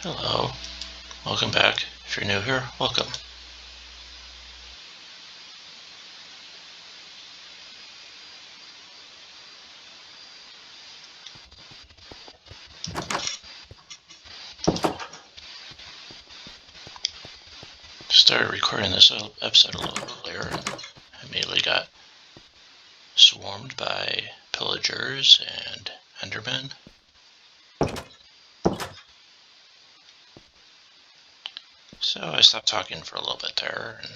Hello, welcome back. If you're new here, welcome. Started recording this episode a little earlier and immediately got swarmed by pillagers and endermen. So I stopped talking for a little bit there and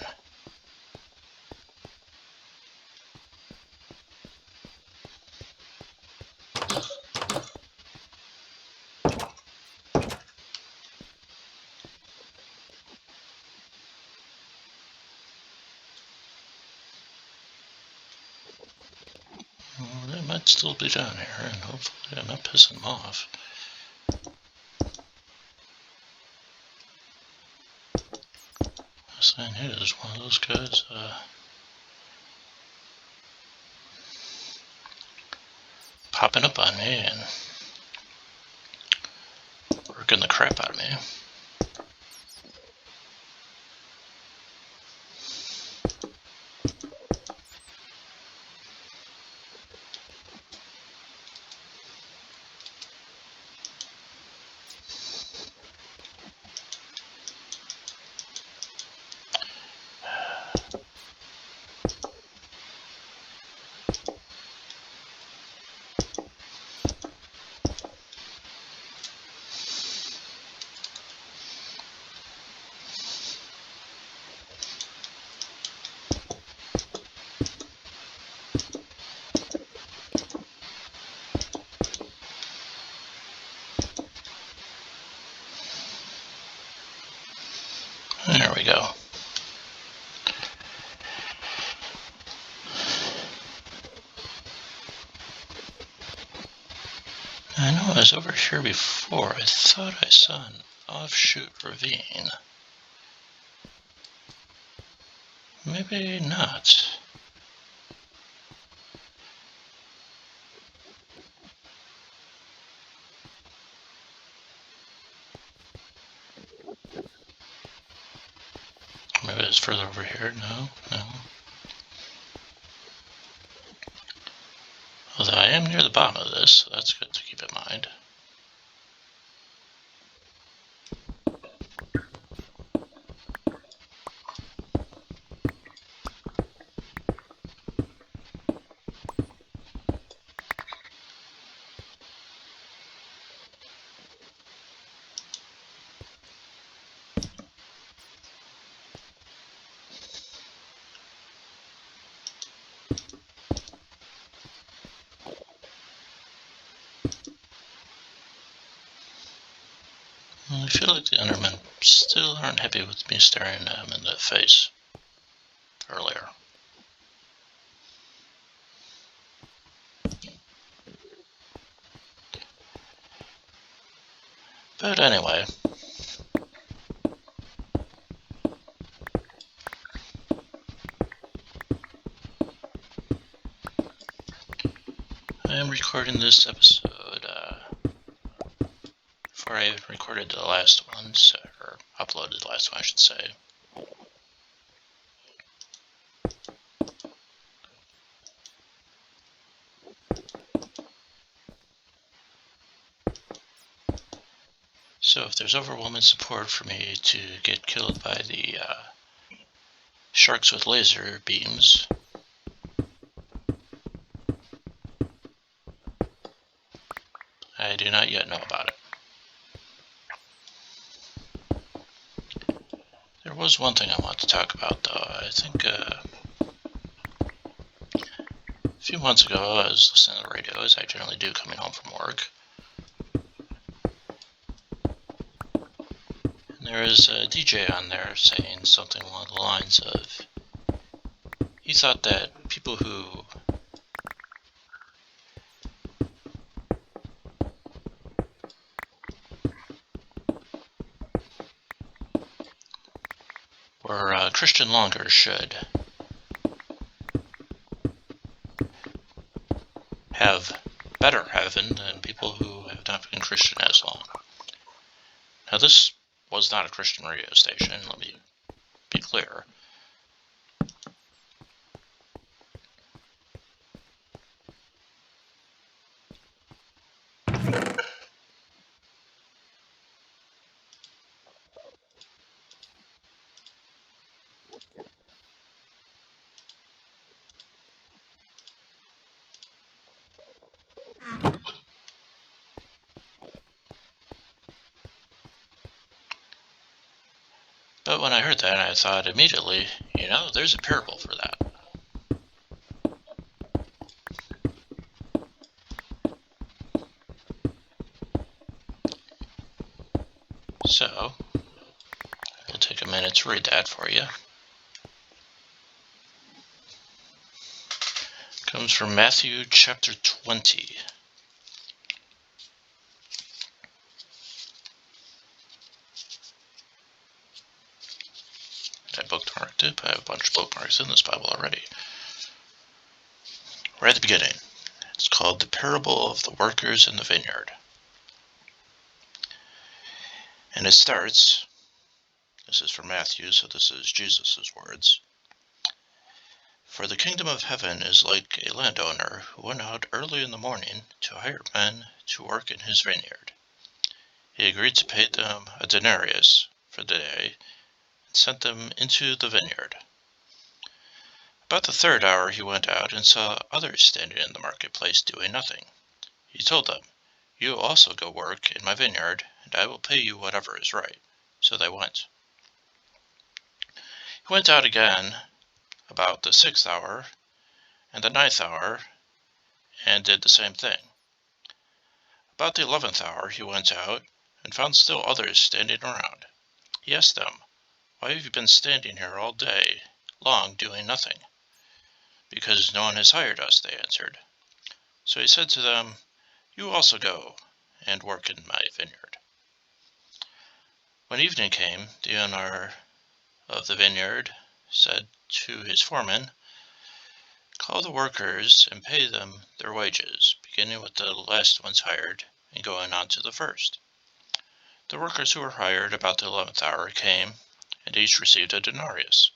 they might still be down here, and hopefully I'm not pissing them off. This thing is one of those guys popping up on me and working the crap out of me. There we go. I know I was over here before. I thought I saw an offshoot ravine. Maybe not. Maybe it's further over here. No. Although I am near the bottom of this, so that's good to keep in mind. I feel like the endermen still aren't happy with me staring them in the face earlier. But anyway, I am recording this episode before I even recorded the last ones, or uploaded the last one, I should say. So if there's overwhelming support for me to get killed by the sharks with laser beams, I do not yet know about it. There was one thing I want to talk about, though. I think a few months ago I was listening to the radio, as I generally do coming home from work. And there was a DJ on there saying something along the lines of, he thought that people who were Christian longer should have better heaven than people who have not been Christian as long. Now, this was not a Christian radio station, let me be clear. But when I heard that, I thought immediately, there's a parable for that. So, I'll take a minute to read that for you. It comes from Matthew chapter 20. I bookmarked it, but I have a bunch of bookmarks in this Bible already. Right at the beginning, it's called The Parable of the Workers in the Vineyard. And it starts, this is from Matthew, so this is Jesus' words. For the kingdom of heaven is like a landowner who went out early in the morning to hire men to work in his vineyard. He agreed to pay them a denarius for the day and sent them into the vineyard. About the third hour he went out and saw others standing in the marketplace doing nothing. He told them, "You also go work in my vineyard, and I will pay you whatever is right." So they went. He went out again about the 6th hour and the 9th hour and did the same thing. About the 11th hour he went out and found still others standing around. He asked them, "Why have you been standing here all day long doing nothing?" "Because no one has hired us," they answered. So he said to them, "You also go and work in my vineyard." When evening came, the owner of the vineyard said to his foreman, "Call the workers and pay them their wages, beginning with the last ones hired and going on to the first." The workers who were hired about the 11th hour came, and each received a denarius.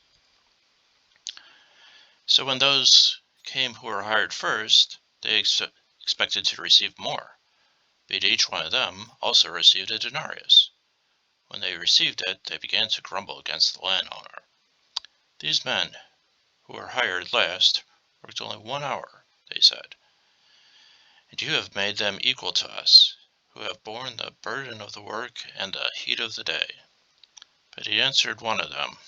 So when those came who were hired first, they expected to receive more, but each one of them also received a denarius. When they received it, they began to grumble against the landowner. "These men, who were hired last, worked only 1 hour," they said, "and you have made them equal to us, who have borne the burden of the work and the heat of the day." But he answered one of them,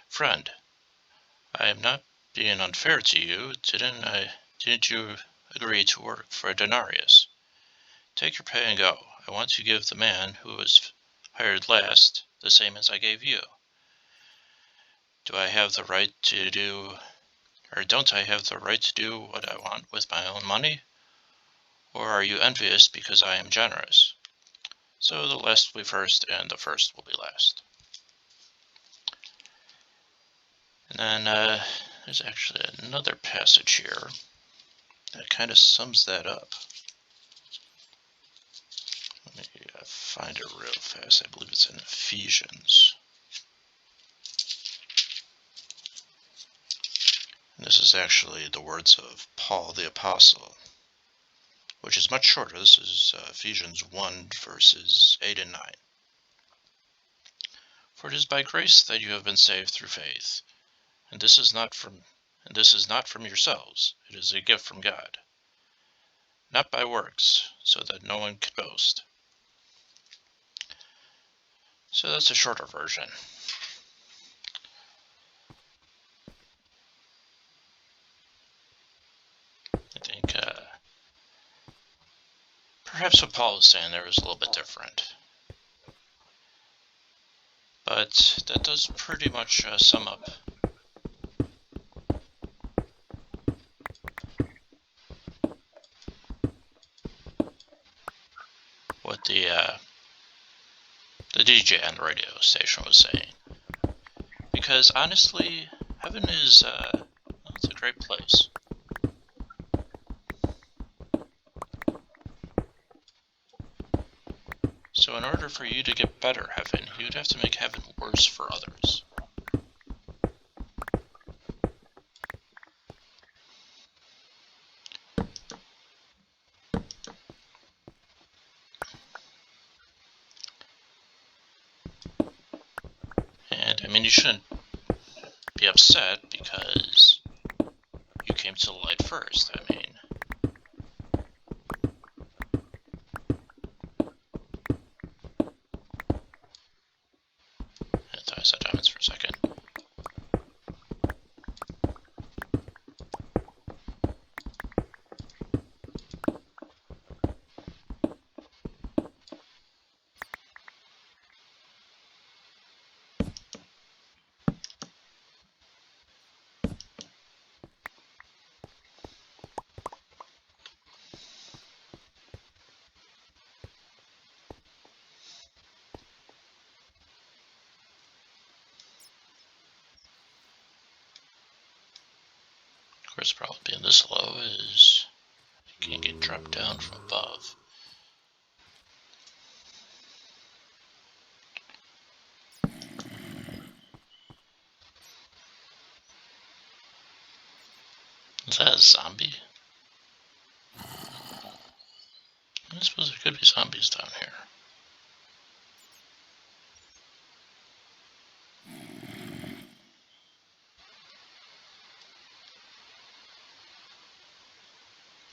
"Friend, I am not being unfair to you. Didn't you agree to work for a denarius? Take your pay and go. I want to give the man who was hired last the same as I gave you. Don't I have the right to do what I want with my own money? Or are you envious because I am generous? So the last will be first, and the first will be last." And then there's actually another passage here that kind of sums that up. Let me find it real fast. I believe it's in Ephesians. And this is actually the words of Paul the Apostle, which is much shorter. This is Ephesians 1, verses 8 and 9. "For it is by grace that you have been saved through faith, and this is not from yourselves. It is a gift from God, not by works, so that no one can boast." So that's a shorter version. I think perhaps what Paul was saying there was a little bit different. But that does pretty much sum up what the DJ on the radio station was saying. Because honestly, heaven is it's a great place. So in order for you to get better heaven, you'd have to make heaven worse for others. And I mean, you shouldn't be upset because you came to the light first. I mean, I thought I said diamonds for a second. Of course, the problem being this low is you can't get dropped down from above. Is that a zombie? I suppose there could be zombies down here.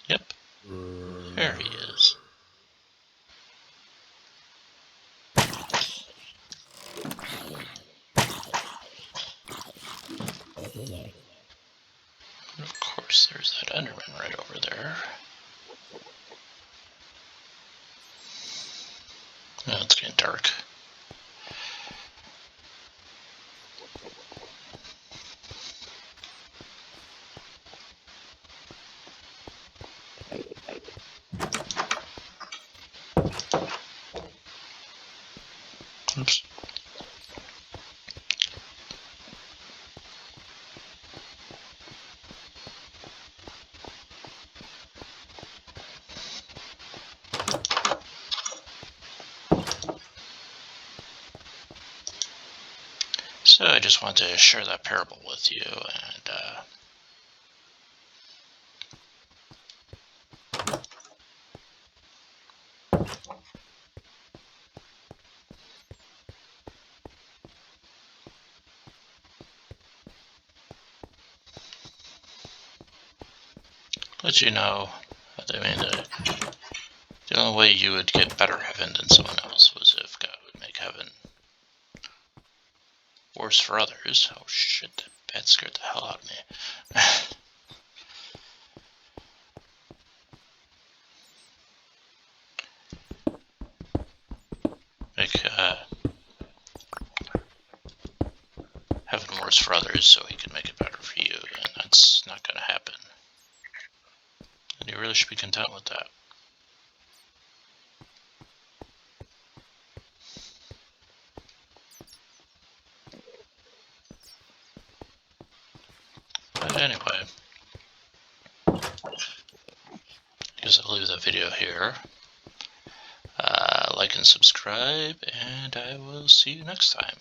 Yep. There he is. And of course, there's that Enderman right over there. Oh, it's getting dark. Oops. So I just wanted to share that parable with you and let you know. I mean, the only way you would get better heaven than someone else was if God would make heaven worse for others. Oh shit, that scared the hell out of me. Make heaven worse for others so he can make it better for you, and that's not going to happen. And you really should be content with that. But anyway, I guess I'll leave the video here. Like and subscribe, and I will see you next time.